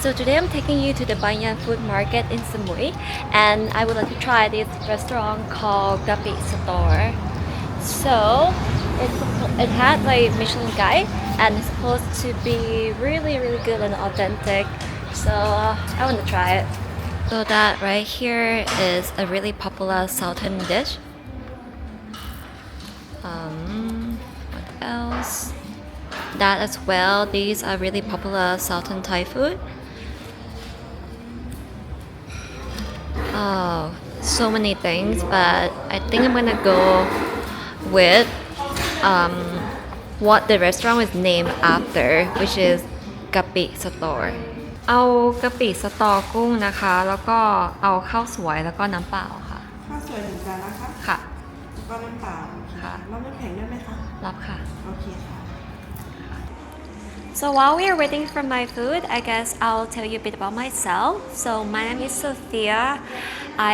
so today I'm taking you to the Banyan Food Market in Samui, and I would like to try this restaurant called Gapi Store. So it had like Michelin guide, and it's supposed to be really good and authentic. So I want to try it. So that right here is a really popular southern dish. What else? That as well. These are really popular southern Thai food. Oh, so many things, but I think I'm gonna go with um, what the restaurant was named after, which is Gapi Store. เอากะปิสตอกุ้งนะคะแล้วก็เอาข้าวสวยแล้วก็น้ำเปล่าค่ะข้าวสวย1 จานนะคะค่ะแล้วก็น้ำเปล่าค่ะรับน้ำแข็งได้ไหมคะรับค่ะโอเคค่ะ So while we are waiting for my food, I guess I'll tell you a bit about myself. So my name is Sophia.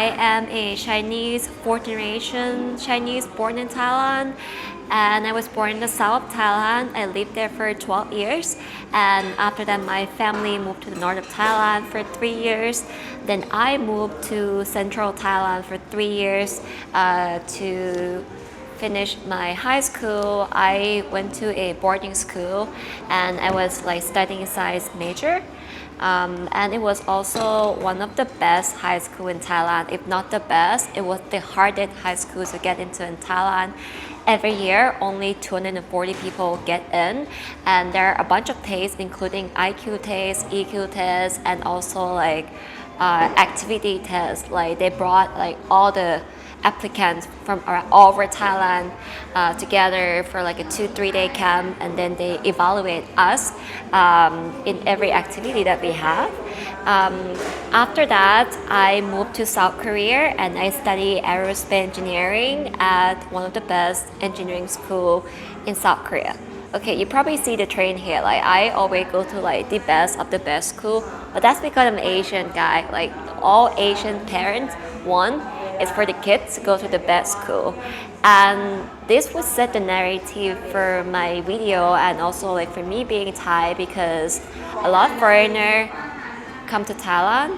I am a Chinese, fourth generation Chinese born in Thailand. And I was born in the south of Thailand. I lived there for 12 years. And after that, my family moved to the north of Thailand for 3 years. Then I moved to central Thailand for 3 years to finished my high school. I went to a boarding school and I was like studying science major. And it was also one of the best high school in Thailand, if not the best. It was the hardest high school to get into in Thailand. Every year, only 240 people get in, and there are a bunch of tests, including IQ tests, EQ tests, and also like activity tests. Like they brought like all the applicants from all over Thailand together for like a 2-3 day camp, and then they evaluate us in every activity that we have. After that, I moved to South Korea and I studied aerospace engineering at one of the best engineering school in South Korea. Okay, you probably see the train here. Like I always go to like the best of the best school, but that's because I'm an Asian guy. Like all Asian parents want is for the kids to go to the best school. And this would set the narrative for my video and also like for me being Thai, because a lot of foreigners come to Thailand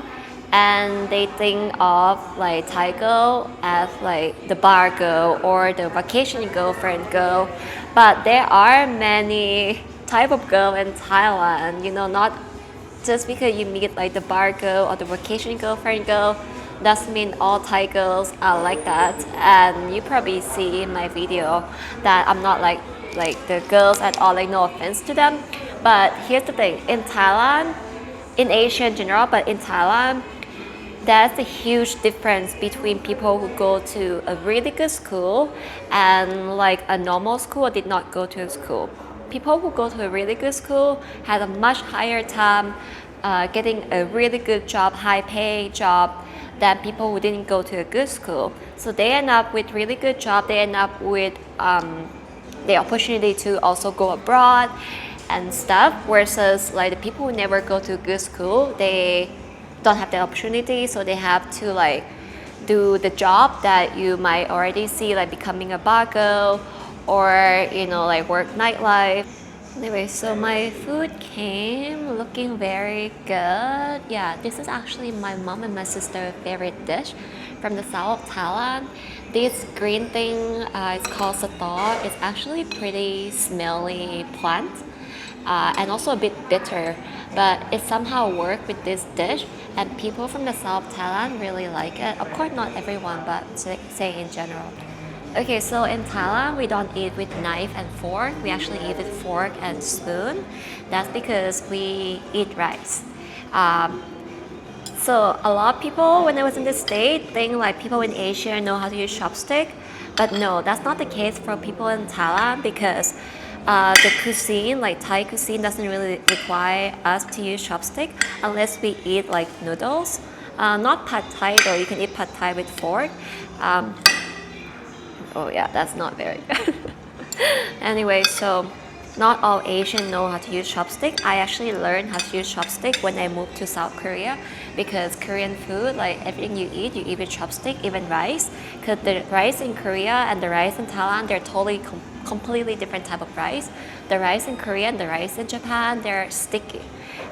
and they think of like Thai girl as like the bar girl or the vacation girlfriend girl. But there are many type of girl in Thailand, not just because you meet like the bar girl or the vacation girlfriend girl doesn't mean all Thai girls are like that. And you probably see in my video that I'm not like the girls at all, like no offense to them. But here's the thing, in Thailand, in Asia in general, but in Thailand, there's a huge difference between people who go to a really good school and like a normal school or did not go to a school. People who go to a really good school have a much higher time getting a really good job, high paying job, than people who didn't go to a good school. So they end up with really good job, they end up with the opportunity to also go abroad and stuff, versus like the people who never go to a good school, they don't have the opportunity, so they have to like do the job that you might already see, like becoming a bar girl or like work nightlife. Anyway, so my food came looking very good. Yeah, this is actually my mom and my sister's favorite dish from the south of Thailand. This green thing is called sator. It's actually pretty smelly plant and also a bit bitter, but it somehow worked with this dish, and people from the south of Thailand really like it. Of course, not everyone, but say in general. Okay, so in Thailand, we don't eat with knife and fork. We actually eat with fork and spoon. That's because we eat rice. So a lot of people, when I was in the States, think like people in Asia know how to use chopstick. But no, that's not the case for people in Thailand, because the cuisine, like Thai cuisine, doesn't really require us to use chopstick unless we eat like noodles. Not pad Thai though, you can eat pad Thai with fork. Oh yeah, that's not very good. Anyway, so not all Asians know how to use chopstick. I actually learned how to use chopstick when I moved to South Korea, because Korean food, like everything you eat with chopstick, even rice. Because the rice in Korea and the rice in Thailand, they're totally completely different type of rice. The rice in Korea and the rice in Japan, they're sticky.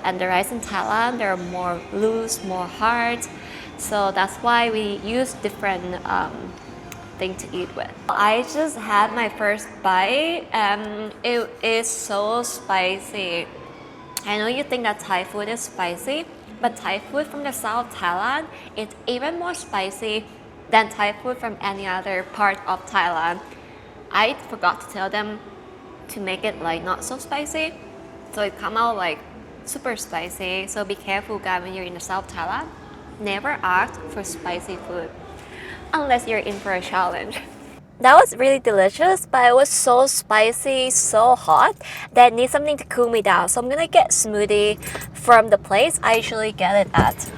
and the rice in Thailand, they're more loose, more hard. So that's why we use different thing to eat with. I just had my first bite and it is so spicy. I know you think that Thai food is spicy, but Thai food from the South Thailand is even more spicy than Thai food from any other part of Thailand. I forgot to tell them to make it like not so spicy, so it come out like super spicy. So be careful guys when you're in the South Thailand. Never ask for spicy food unless you're in for a challenge. That was really delicious, but it was so spicy, so hot that I need something to cool me down. So I'm gonna get smoothie from the place I usually get it at.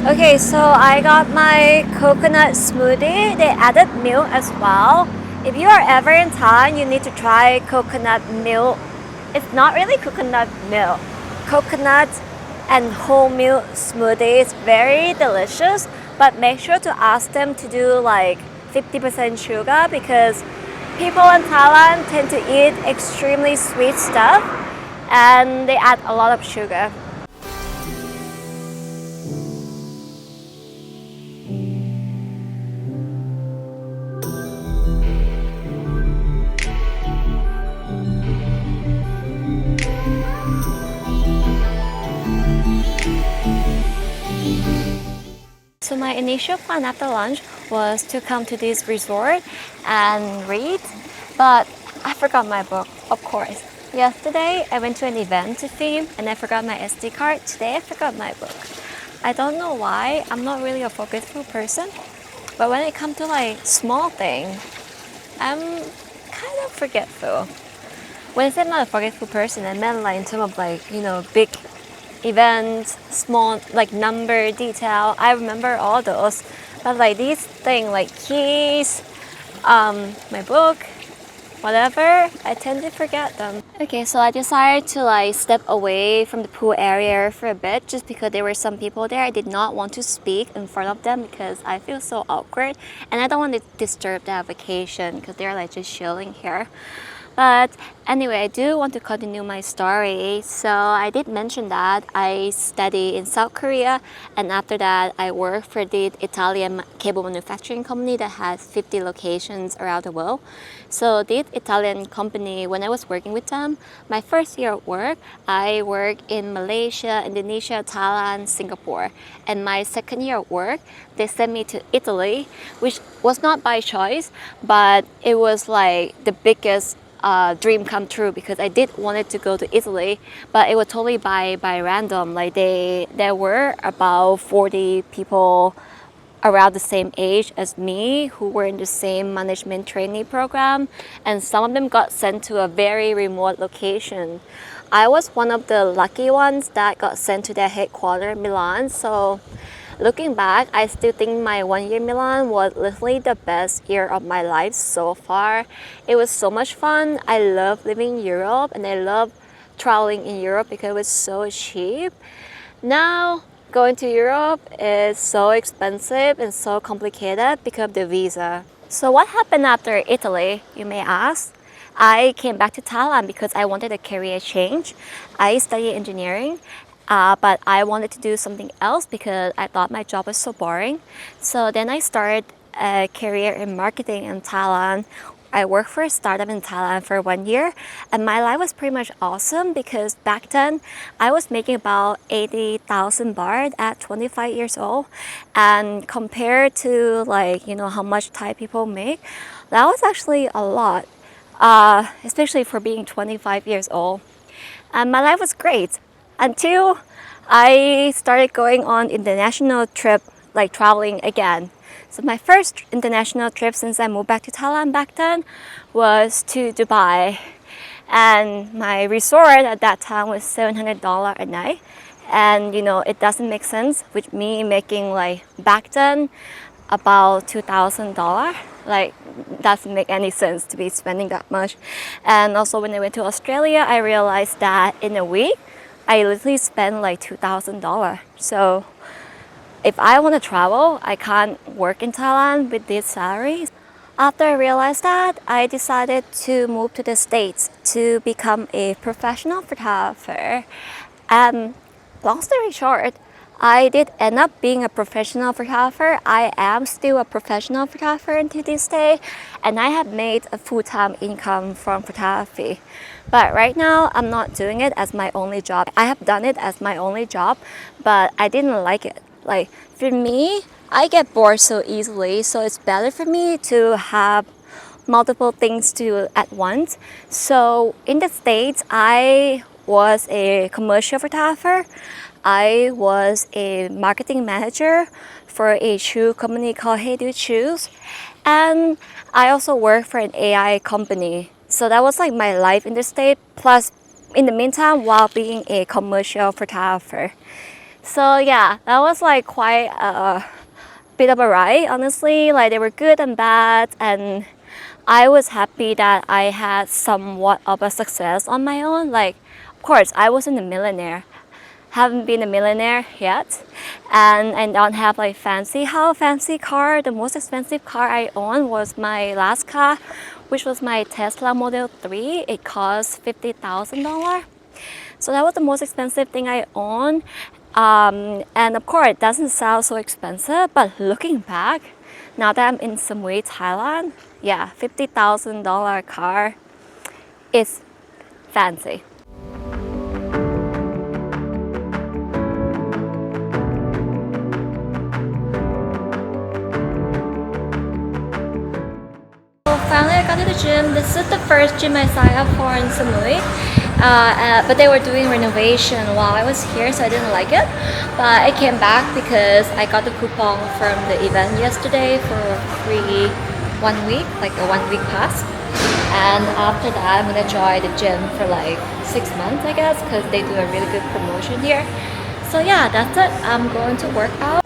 Okay, so I got my coconut smoothie. They added milk as well. If you are ever in Thailand, you need to try coconut milk. It's not really coconut milk. Coconut and whole milk smoothie is very delicious, but make sure to ask them to do like 50% sugar because people in Thailand tend to eat extremely sweet stuff and they add a lot of sugar. So my initial plan after lunch was to come to this resort and read, but I forgot my book, of course. Yesterday I went to an event to film and I forgot my SD card. Today I forgot my book. I don't know why. I'm not really a forgetful person, but when it comes to like small things, I'm kind of forgetful. When I say I'm not a forgetful person, I meant like in terms of like, big events, small like number detail. I remember all those, but like these things like keys, my book, whatever, I tend to forget them. Okay, so I decided to like step away from the pool area for a bit just because there were some people there. I did not want to speak in front of them because I feel so awkward and I don't want to disturb their vacation because they're like just chilling here. But anyway, I do want to continue my story. So I did mention that I study in South Korea, and after that I work for the Italian cable manufacturing company that has 50 locations around the world. So this Italian company, when I was working with them, my first year of work, I worked in Malaysia, Indonesia, Thailand, Singapore. And my second year of work, they sent me to Italy, which was not by choice, but it was like the biggest dream come true because I did wanted to go to Italy, but it was totally by random. Like there were about 40 people around the same age as me who were in the same management trainee program, and some of them got sent to a very remote location. I was one of the lucky ones that got sent to their headquarters in Milan. So looking back, I still think my 1 year in Milan was literally the best year of my life so far. It was so much fun. I love living in Europe and I love traveling in Europe because it was so cheap. Now, going to Europe is so expensive and so complicated because of the visa. So what happened after Italy, you may ask? I came back to Thailand because I wanted a career change. I studied engineering. But I wanted to do something else because I thought my job was so boring. So then I started a career in marketing in Thailand. I worked for a startup in Thailand for 1 year, and my life was pretty much awesome because back then I was making about 80,000 baht at 25 years old. And compared to how much Thai people make, that was actually a lot, especially for being 25 years old. And my life was great until I started going on international trip, like traveling again. So my first international trip since I moved back to Thailand back then was to Dubai. And my resort at that time was $700 a night. And it doesn't make sense with me making like back then about $2,000. Like, doesn't make any sense to be spending that much. And also when I went to Australia, I realized that in a week, I literally spend like $2,000. So if I want to travel, I can't work in Thailand with this salary. After I realized that, I decided to move to the States to become a professional photographer. And long story short, I did end up being a professional photographer. I am still a professional photographer until this day, and I have made a full-time income from photography. But right now, I'm not doing it as my only job. I have done it as my only job, but I didn't like it. Like, for me, I get bored so easily, so it's better for me to have multiple things to do at once. So in the States, I was a commercial photographer. I was a marketing manager for a shoe company called Hey Dude Shoes. And I also worked for an AI company. So that was like my life in the States, plus in the meantime, while being a commercial photographer. So yeah, that was like quite a bit of a ride, honestly. Like they were good and bad, and I was happy that I had somewhat of a success on my own. Like, of course, I wasn't a millionaire. Haven't been a millionaire yet, and I don't have like fancy house, fancy car. The most expensive car I owned was my last car, which was my Tesla Model 3. It cost $50,000. So that was the most expensive thing I owned. And of course, it doesn't sound so expensive, but looking back, now that I'm in Samui, Thailand, yeah, $50,000 car is fancy. So finally, I got to the gym. This is the first gym I signed up for in Samui. But they were doing renovation while I was here, so I didn't like it. But I came back because I got the coupon from the event yesterday for free 1 week, like a 1 week pass. And after that, I'm gonna join the gym for like 6 months, I guess, because they do a really good promotion here. So yeah, that's it. I'm going to work out.